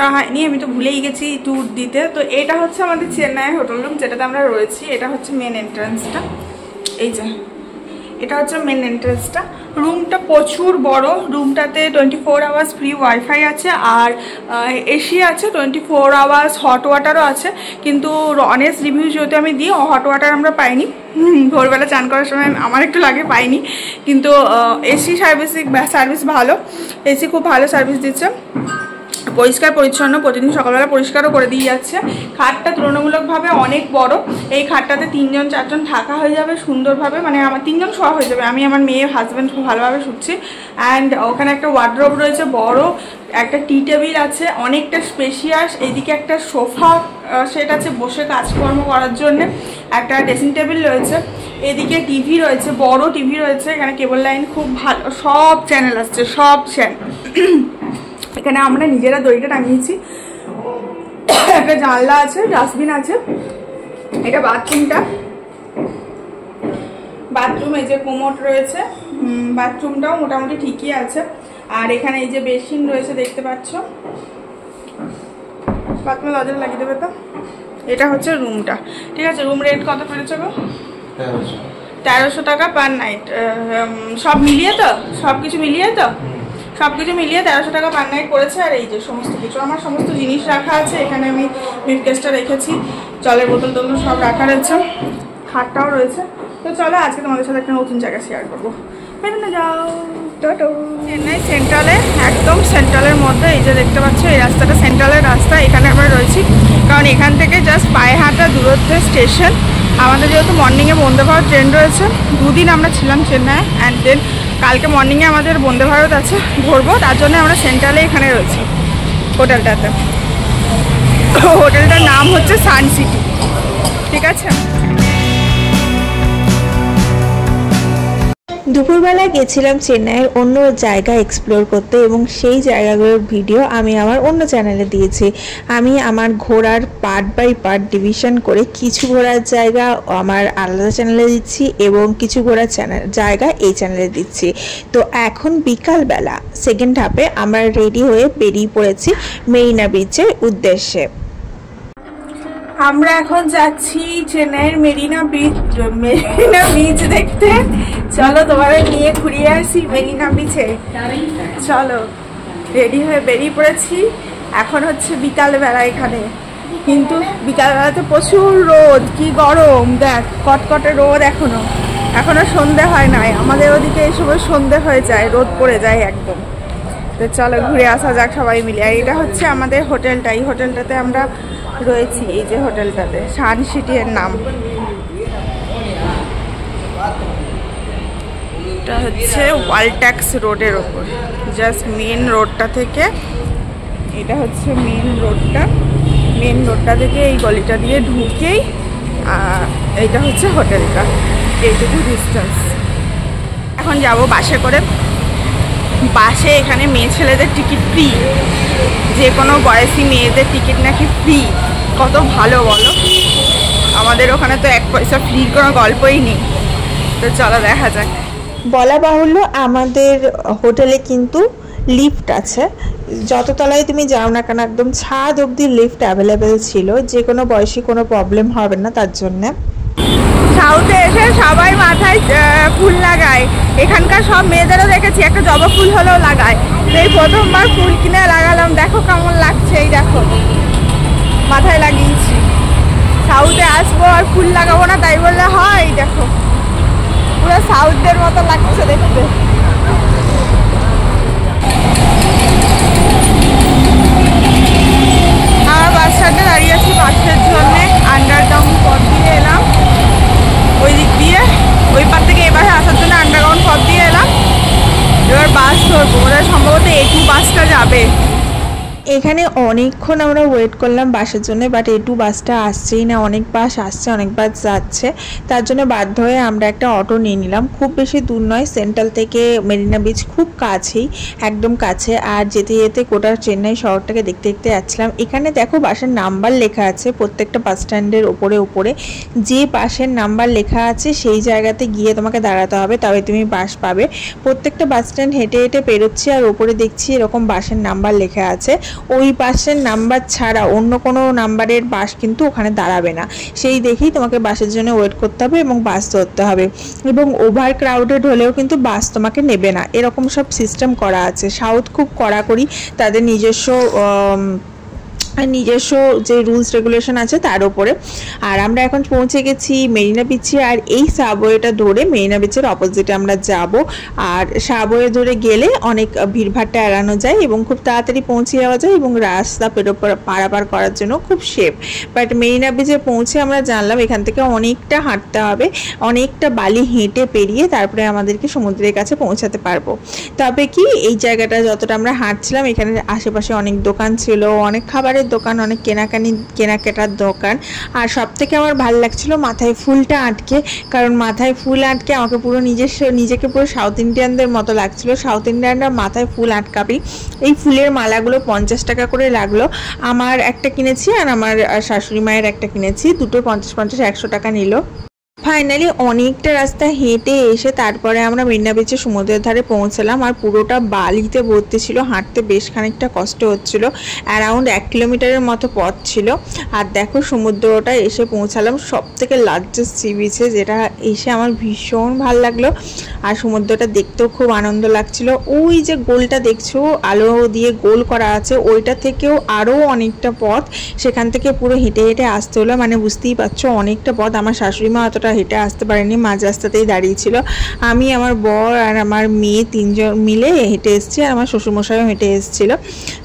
দেওয়া হয়নি, আমি তো ভুলেই গেছি ট্যুর দিতে। তো এটা হচ্ছে আমাদের চেন্নাইয়ের হোটেল রুম যেটাতে আমরা রয়েছি। এটা হচ্ছে মেন এন্ট্রান্সটা, এই যে এটা হচ্ছে মেন এন্ট্রান্সটা। রুমটা প্রচুর বড়, রুমটাতে 24 আওয়ার্স ফ্রি ওয়াইফাই আছে, আর এসি আছে 24 আওয়ার্স, হট ওয়াটারও আছে। কিন্তু অনেস্ট রিভিউ যেহেতু আমি দিই, হট ওয়াটার আমরা পাইনি। ভোরবেলা চান করার সময় আমার একটু লাগে, পাইনি। কিন্তু এসি সার্ভিস ভালো, এসি খুব ভালো সার্ভিস দিচ্ছে, পরিষ্কার পরিচ্ছন্ন, প্রতিদিন সকালবেলা পরিষ্কারও করে দিয়ে যাচ্ছে। খাটটা তুলনামূলকভাবে অনেক বড়, এই খাটটাতে 3জন 4জন থাকা হয়ে যাবে সুন্দরভাবে, মানে আমার 3জন শোয়া হয়ে যাবে। আমি আমার মেয়ে হাজব্যান্ড খুব ভালোভাবে শুচ্ছি। অ্যান্ড ওখানে একটা ওয়ার্ডরোব রয়েছে বড়, একটা টি টেবিল আছে অনেকটা স্পেশিয়াস, এইদিকে একটা সোফা সেট আছে বসে কাজকর্ম করার জন্য, একটা ড্রেসিং টেবিল রয়েছে, এদিকে টিভি রয়েছে, বড় টিভি রয়েছে, এখানে কেবল লাইন খুব ভালো, সব চ্যানেল আসছে, সব চ্যানেল। এখানে আমরা নিজেরা দড়িটা টাঙিয়েছি, একটা জানলা আছে, ডাস্টবিন আছে। এটা বাথরুমটা, বাথরুম এই যে কোমোড রয়েছে, বাথরুমটাও মোটামুটি ঠিকই আছে। আর এখানে এই যে বেসিন রয়েছে দেখতে পাচ্ছ, বাথরুমে দরজা লাগিয়ে দেবে তো। এটা হচ্ছে রুমটা, ঠিক আছে। রুম রেট কত পড়েছে গো? 1300 টাকা পার নাইট, সব মিলিয়ে তো, সব কিছু মিলিয়ে তো, সব কিছু মিলিয়ে 1300 টাকা পার নাইট পড়েছে। আর এই যে সমস্ত কিছু আমার সমস্ত জিনিস রাখা আছে এখানে, আমি ব্রিফকেসটা রেখেছি, জলের বোতল টোতল সব রাখা রয়েছে, খাটটাও রয়েছে। তো চলো আজকে তোমাদের সাথে একটা নতুন জায়গা শেয়ার করবো, বেরোনো যাও। চেন্নাই সেন্ট্রালে, একদম সেন্ট্রালের মধ্যে, এই যে দেখতে পাচ্ছ এই রাস্তাটা সেন্ট্রালের রাস্তা, এখানে আমরা রয়েছি। কারণ এখান থেকে জাস্ট পায়ে হাঁটা দূরত্বে স্টেশন। আমাদের যেহেতু মর্নিংয়ে বন্দে ভারত ট্রেন রয়েছে, 2 দিন আমরা ছিলাম চেন্নাই, অ্যান্ড দেন কালকে মর্নিংয়ে আমাদের বন্দে ভারত আছে ধরবো, তার জন্য আমরা সেন্ট্রালে এখানে রয়েছি হোটেলটাতে। হোটেলটার নাম হচ্ছে সান সিটি, ঠিক আছে। দুপুরবেলা গেছিলাম চেন্নাইয়ের অন্য জায়গা এক্সপ্লোর করতে, এবং সেই জায়গাগুলোর ভিডিও আমি আমার অন্য চ্যানেলে দিয়েছি। আমি আমার ঘোরার পার্ট বাই পার্ট ডিভিশন করে কিছু ঘোরার জায়গা আমার আলাদা চ্যানেলে দিচ্ছি, এবং কিছু ঘোরার জায়গা এই চ্যানেলে দিচ্ছি। তো এখন বিকালবেলা সেকেন্ড হাফে আমরা রেডি হয়ে বেরিয়ে পড়েছি মেরিনা বিচের উদ্দেশ্যে। আমরা এখন যাচ্ছি চেন্নাইয়ের মেরিনা বিচ দেখতে। চলো তোমাদের নিয়ে ঘুরিয়ে আসি মেরিনা বিচে, চলো। রেডি হয়ে বেরিয়ে পড়েছি, এখন হচ্ছে বিকালবেলা এখানে, কিন্তু বিকালবেলাতে প্রচুর রোদ, কি গরম, দেখ কটকটে রোদ, এখনো সন্ধে হয় নাই। আমাদের ওদিকে এই সময় সন্ধে হয়ে যায়, রোদ পড়ে যায় একদম। তো চলো ঘুরে আসা যাক সবাই মিলে। আর এটা হচ্ছে আমাদের হোটেলটা, এই হোটেলটাতে আমরা রয়েছি, এই যে হোটেলটাতে, সান সিটি এর নাম। এটা হচ্ছে ওয়ালট্যাক্স রোডের ওপর, জাস্ট মেন রোডটা থেকে, এটা হচ্ছে মেন রোডটা থেকে এই গলিটা দিয়ে ঢুকেই এইটা হচ্ছে হোটেলটা, এইটুকু ডিস্টেন্স। এখন যাব বাসে করে। বাসে এখানে মেয়ে ছেলেদের টিকিট ফ্রি, যে কোনো বয়সী মেয়েদের টিকিট নাকি ফ্রি। কত ভালো বলো, আমাদের ওখানে তো 1 পয়সা ফ্রির কোনো গল্পই নেই। তো চলো দেখা যাক। বলা বাহুল্য আমাদের হোটেলে কিন্তু লিফট আছে, যত তলায় তুমি যাও না কেন একদম ছাদ অবধি লিফট অ্যাভেলেবেল ছিল, যে কোনো বয়সী কোনো প্রবলেম হবে না তার জন্যে। সাউথে এসে সবাই মাথায় ফুল লাগায়, এখানকার সব মেয়েদেরও দেখেছি একটা জবা ফুল হলেও লাগায়। এই প্রথমবার ফুল কিনে লাগালাম, দেখো কেমন লাগছে, এই দেখো মাথায় লাগিয়েছি। সাউথে আসবো আর ফুল লাগাবো না তাই বললে হয়? দেখো পুরো সাউথদের মতো লাগছে দেখতে। আমার বাস স্ট্যান্ডে দাঁড়িয়ে আছি বাসের জন্য, আন্ডারগ্রাউন্ড পথ দিয়ে এলাম, ওই দিক দিয়ে ওই পার থেকে এবারে আসার জন্য আন্ডারগ্রাউন্ড পথ দিয়ে এলাম। এবার বাস ধরবো, ওদের সম্ভবত A2 বাসটা যাবে। এখানে অনেকক্ষণ আমরা ওয়েট করলাম বাসের জন্য, বাট A2 বাসটা আসছেই না। অনেক বাস আসছে, অনেক বাস যাচ্ছে, তার জন্য বাধ্য হয়ে আমরা একটা অটো নিয়ে নিলাম। খুব বেশি দূর নয়, সেন্ট্রাল থেকে মেরিনা বিচ খুব কাছেই, একদম কাছে। আর যেতে যেতে গোটা চেন্নাই শহরটাকে দেখতে দেখতে যাচ্ছিলাম। এখানে দেখো বাসের নাম্বার লেখা আছে প্রত্যেকটা বাস স্ট্যান্ডের ওপরে, যে বাসের নাম্বার লেখা আছে সেই জায়গাতে গিয়ে তোমাকে দাঁড়াতে হবে, তবে তুমি বাস পাবে। প্রত্যেকটা বাস স্ট্যান্ড হেঁটে হেঁটে পেরোচ্ছি, আর ওপরে দেখছি এরকম বাসের নাম্বার লেখা আছে। ওই বাসের নাম্বার ছাড়া অন্য কোনো নাম্বারের বাস কিন্তু ওখানে দাঁড়াবে না, সেই দেখেই তোমাকে বাসের জন্য ওয়েট করতে হবে এবং বাস ধরতে হবে। এবং ওভার ক্রাউডেড হলেও কিন্তু বাস তোমাকে নেবে না, এরকম সব সিস্টেম করা আছে। সাউথ খুব কড়াকড়ি, তাদের নিজস্ব যে রুলস রেগুলেশন আছে তার উপরে। আর আমরা এখন পৌঁছে গেছি মেরিনা বিচে, আর এই সাবওয়েটা ধরে মেরিনা বিচের অপোজিটে আমরা যাব। আর সাবওয়ে ধরে গেলে অনেক ভিড়ভাড়টা এড়ানো যায় এবং খুব তাড়াতাড়ি পৌঁছে যাওয়া যায় এবং রাস্তা পারাপার করার জন্য খুব সেফ। বাট মেরিনা বিচে পৌঁছে আমরা জানলাম এখান থেকে অনেকটা হাঁটতে হবে, অনেকটা বালি হেঁটে পেরিয়ে তারপরে আমাদেরকে সমুদ্রের কাছে পৌঁছাতে পারবো। তবে কি এই জায়গাটা যতটা আমরা হাঁটছিলাম এখানে আশেপাশে অনেক দোকান ছিল, অনেক খাবারের দোকান, অনেক কেনাকাটার দোকান। আর সব থেকে আমার ভালো লাগছিল মাথায় ফুলটা আটকে, কারণ মাথায় ফুল আটকে আমাকে পুরো নিজেকে পুরো সাউথ ইন্ডিয়ানদের মতো লাগছিল। সাউথ ইন্ডিয়ানরা মাথায় ফুল আটকাবি। এই ফুলের মালাগুলো 50 টাকা করে লাগলো। আমার একটা কিনেছি আর আমার শাশুড়ি মায়ের একটা কিনেছি, দুটো 50-50 100 টাকা নিল। ফাইনালি অনেকটা রাস্তা হেঁটে এসে তারপরে আমরা মেরিনা বিচে সমুদ্রের ধারে পৌঁছালাম। আর পুরোটা বালিতে ভর্তি ছিল, হাঁটতে বেশ খানিকটা কষ্ট হচ্ছিল। অ্যারাউন্ড 1 কিলোমিটারের মতো পথ ছিল। আর দেখো সমুদ্রটা এসে পৌঁছালাম সব থেকে লার্জেস্ট সি বিচে, যেটা এসে আমার ভীষণ ভালো লাগলো। আর সমুদ্রটা দেখতেও খুব আনন্দ লাগছিল। ওই যে গোলটা দেখছো আলো দিয়ে গোল করা আছে, ওইটা থেকেও আরও অনেকটা পথ, সেখান থেকে পুরো হেঁটে হেঁটে আসতে হলো। মানে বুঝতেই পারছো অনেকটা পথ। আমার শাশুড়ি মা অতটা হেঁটে আসতে পারেনি, মাঝ রাস্তাতেই দাঁড়িয়েছিল। আমি, আমার বর আর আমার মেয়ে 3 জন মিলে হেঁটে এসেছি, আর আমার শ্বশুরমশাইও হেঁটে এসেছিলো।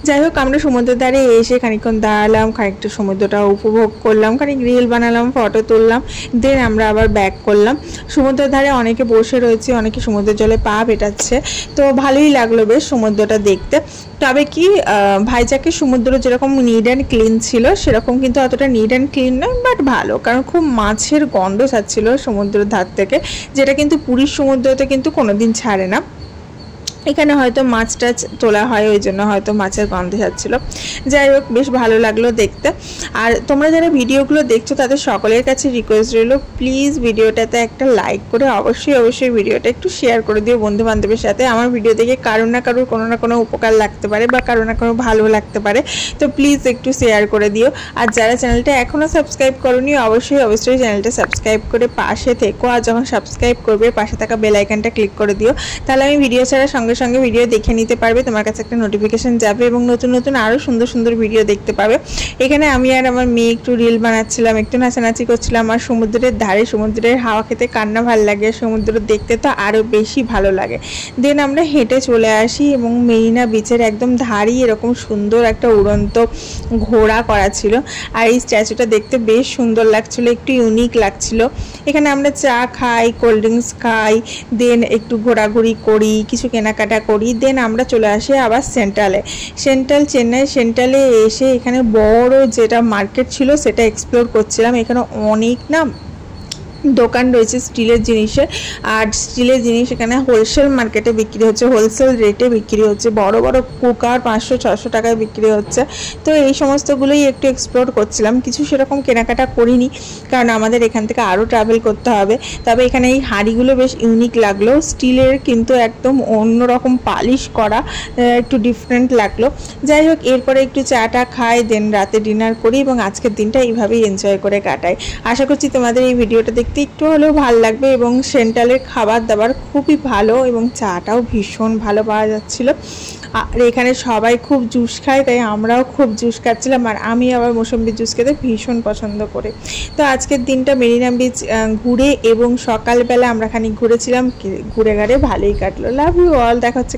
যাই হোক আমরা সমুদ্রের ধারে এসে খানিকক্ষণ দাঁড়ালাম, খানিকটা সমুদ্রটা উপভোগ করলাম, খানিক রিল বানালাম, ফটো তুললাম, দেন আমরা আবার ব্যাক করলাম। সমুদ্রের ধারে অনেকে বসে রয়েছে, অনেকে সমুদ্রের জলে পা পেটাচ্ছে, তো ভালোই লাগলো বেশ সমুদ্রটা দেখতে। তবে কি ভাইজাকের সমুদ্র যেরকম নিট অ্যান্ড ক্লিন ছিল সেরকম কিন্তু অতটা নিট অ্যান্ড ক্লিন নয়, বাট ভালো, কারণ খুব মাছের গন্ধ ছাড়ছিল সমুদ্রের ধার থেকে, যেটা কিন্তু পুরীর সমুদ্রতে কিন্তু কোনোদিন ছাড়ে না। এখানে হয়তো মাছ টাছ তোলা হয়, ওই জন্য হয়তো মাছের গন্ধ যাচ্ছিল। যাই হোক বেশ ভালো লাগলো দেখতে। আর তোমরা যারা ভিডিওগুলো দেখছো তাদের সকলের কাছে রিকোয়েস্ট রইল, প্লিজ ভিডিওটাতে একটা লাইক করে অবশ্যই ভিডিওটা একটু শেয়ার করে দিও বন্ধু বান্ধবের সাথে। আমার ভিডিও দেখে কারোর না কারোর কোনো না কোনো উপকার লাগতে পারে বা কারো না কারো ভালো লাগতে পারে, তো প্লিজ একটু শেয়ার করে দিও। আর যারা চ্যানেলটা এখনও সাবস্ক্রাইব করোনি অবশ্যই চ্যানেলটা সাবস্ক্রাইব করে পাশে থেকো। আর যখন সাবস্ক্রাইব করবে পাশে থাকা বেল আইকনটা ক্লিক করে দিও, তাহলে আমি ভিডিও ছাড়া সঙ্গে সঙ্গে ভিডিও দেখে নিতে পারবে, তোমার কাছে একটা নোটিফিকেশন যাবে এবং নতুন নতুন আরও সুন্দর ভিডিও দেখতে পাবে। এখানে আমি আর আমার মেয়ে একটু রিল বানাচ্ছিলাম, একটু নাচানাচি করছিলাম। আর সমুদ্রের ধারে সমুদ্রের হাওয়া খেতে কার না ভালো লাগে, সমুদ্র দেখতে তো আরও বেশি ভালো লাগে। দেন আমরা হেঁটে চলে আসি এবং মেরিনা বিচের একদম ধারেই এরকম সুন্দর একটা উড়ন্ত ঘোড়া করা ছিল। আর এই স্ট্যাচুটা দেখতে বেশ সুন্দর লাগছিল, একটু ইউনিক লাগছিল। এখানে আমরা চা খাই, কোল্ড ড্রিঙ্কস খাই, দেন একটু ঘোরাঘুরি করি, কিছু কেনাকাটা করি, দেন আমরা চলে আসি আবার চেন্নাই সেন্ট্রালে এসে এখানে বড় যেটা মার্কেট ছিল সেটা এক্সপ্লোর করছিলাম। এখানে অনেক না দোকান রয়েছে স্টিলের জিনিসের, আর স্টিলের জিনিস এখানে হোলসেল মার্কেটে বিক্রি হচ্ছে, হোলসেল রেটে বিক্রি হচ্ছে। বড় বড় কুকার 500-600 টাকায় বিক্রি হচ্ছে। তো এই সমস্তগুলোই একটু এক্সপ্লোর করছিলাম, কিছু সেরকম কেনাকাটা করিনি কারণ আমাদের এখান থেকে আরও ট্রাভেল করতে হবে। তবে এখানে এই হাঁড়িগুলো বেশ ইউনিক লাগলো, স্টিলের কিন্তু একদম অন্যরকম পালিশ করা, একটু ডিফারেন্ট লাগলো। যাই হোক এরপরে একটু চাটা খাই, দেন রাতে ডিনার করি এবং আজকের দিনটা এইভাবেই এনজয় করে কাটাই। আশা করছি তোমাদের এই ভিডিওটা দেখতে একটু হলেও ভালো লাগবে। এবং সেন্ট্রালের খাবার দাবার খুবই ভালো এবং চাটাও ভীষণ ভালো পাওয়া যাচ্ছিল। আর এখানে সবাই খুব জুস খায়, তাই আমরাও খুব জুস খাচ্ছিলাম। আর আমি আবার মৌসুম্বি জুস খেতে ভীষণ পছন্দ করি। তো আজকের দিনটা মেরিনা বিচ ঘুরে এবং সকালবেলা আমরা খানিক ঘুরেছিলাম, ঘুরে ঘাড়ে ভালোই কাটলো। লাভ ইউ অল, দেখা হচ্ছে।